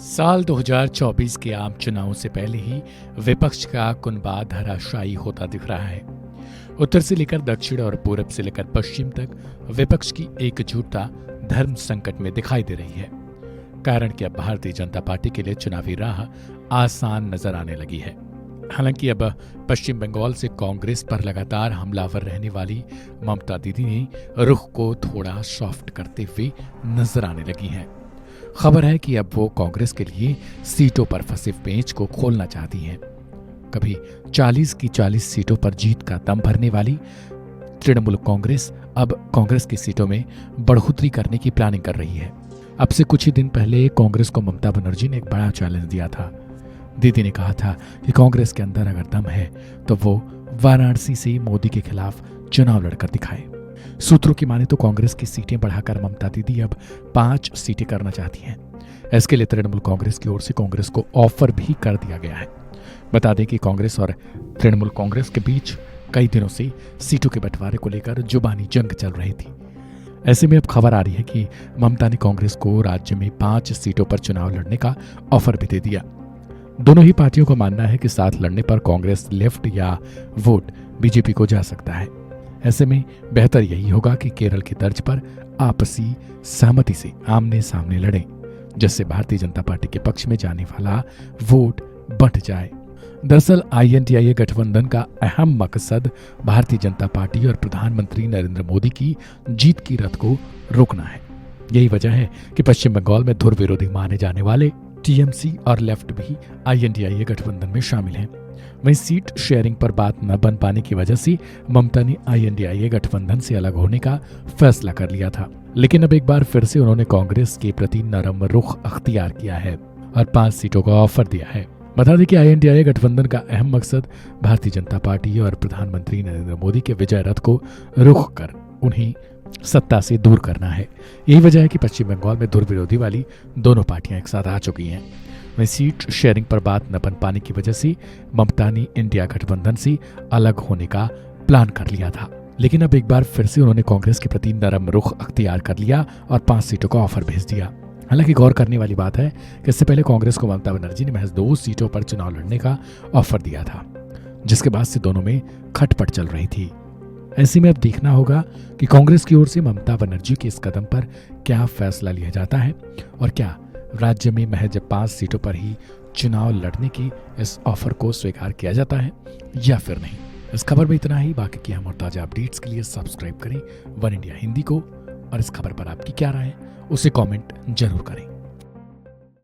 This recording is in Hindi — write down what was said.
साल 2024 के आम चुनावों से पहले ही विपक्ष का कुनबा धराशायी होता दिख रहा है। उत्तर से लेकर दक्षिण और पूरब से लेकर पश्चिम तक विपक्ष की एकजुटता धर्म संकट में दिखाई दे रही है। कारण कि अब भारतीय जनता पार्टी के लिए चुनावी राह आसान नजर आने लगी है। हालांकि अब पश्चिम बंगाल से कांग्रेस पर लगातार हमलावर रहने वाली ममता दीदी ने रुख को थोड़ा सॉफ्ट करते हुए नजर आने लगी हैं। खबर है कि अब वो कांग्रेस के लिए सीटों पर फंसे पेंच को खोलना चाहती हैं। कभी 40 की 40 सीटों पर जीत का दम भरने वाली तृणमूल कांग्रेस अब कांग्रेस की सीटों में बढ़ोतरी करने की प्लानिंग कर रही है। अब से कुछ ही दिन पहले कांग्रेस को ममता बनर्जी ने एक बड़ा चैलेंज दिया था। दीदी ने कहा था कि कांग्रेस के अंदर अगर दम है तो वो वाराणसी से मोदी के खिलाफ चुनाव लड़कर दिखाए। सूत्रों की माने तो कांग्रेस की सीटें बढ़ाकर ममता दीदी अब 5 सीटें करना चाहती हैं। इसके लिए तृणमूल कांग्रेस की ओर से कांग्रेस को ऑफर भी कर दिया गया है। बता दें कि कांग्रेस और तृणमूल कांग्रेस के बीच कई दिनों से सीटों के बंटवारे को लेकर जुबानी जंग चल रही थी। ऐसे में अब खबर आ रही है कि ममता ने कांग्रेस को राज्य में 5 सीटों पर चुनाव लड़ने का ऑफर भी दे दिया। दोनों ही पार्टियों को मानना है कि साथ लड़ने पर कांग्रेस लेफ्ट या वोट बीजेपी को जा सकता है। ऐसे में बेहतर यही होगा कि केरल की तर्ज पर आपसी सहमति से आमने सामने लड़ें, जिससे भारतीय जनता पार्टी के पक्ष में जाने वाला वोट बंट जाए। दरअसल INDIA गठबंधन का अहम मकसद भारतीय जनता पार्टी और प्रधानमंत्री नरेंद्र मोदी की जीत की रथ को रोकना है। यही वजह है कि पश्चिम बंगाल में धुर विरोधी माने जाने वाले TMC और लेफ्ट भी INDIA गठबंधन में शामिल हैं। वहीं सीट शेयरिंग पर बात न बन पाने की वजह से ममता ने INDIA गठबंधन से अलग होने का फैसला कर लिया था। लेकिन अब एक बार फिर से उन्होंने कांग्रेस के प्रति नरम रुख अख्तियार किया है और 5 सीटों का ऑफर दिया है। बता दें कि INDIA गठबंधन का अहम मकसद भारतीय जनता पार्टी और प्रधानमंत्री नरेंद्र मोदी के विजय रथ को रुख कर उन्हें सत्ता से दूर करना है। यही वजह है कि पश्चिम बंगाल में धुर विरोधी वाली दोनों पार्टियां एक साथ आ चुकी हैं। वहीं सीट शेयरिंग पर बात न बन पाने की वजह से ममता ने इंडिया गठबंधन से अलग होने का प्लान कर लिया था। लेकिन अब एक बार फिर से उन्होंने कांग्रेस के प्रति नरम रुख अख्तियार कर लिया और 5 सीटों का ऑफर भेज दिया। हालांकि गौर करने वाली बात है कि इससे पहले कांग्रेस को ममता बनर्जी ने महज 2 सीटों पर चुनाव लड़ने का ऑफर दिया था, जिसके बाद से दोनों में खटपट चल रही थी। ऐसे में अब देखना होगा कि कांग्रेस की ओर से ममता बनर्जी के इस कदम पर क्या फैसला लिया जाता है और क्या राज्य में महज 5 सीटों पर ही चुनाव लड़ने की इस ऑफर को स्वीकार किया जाता है या फिर नहीं। इस खबर में इतना ही। बाकी की हम और ताजा अपडेट्स के लिए सब्सक्राइब करें वन इंडिया हिंदी को और इस खबर पर आपकी क्या राय है उसे कमेंट जरूर करें।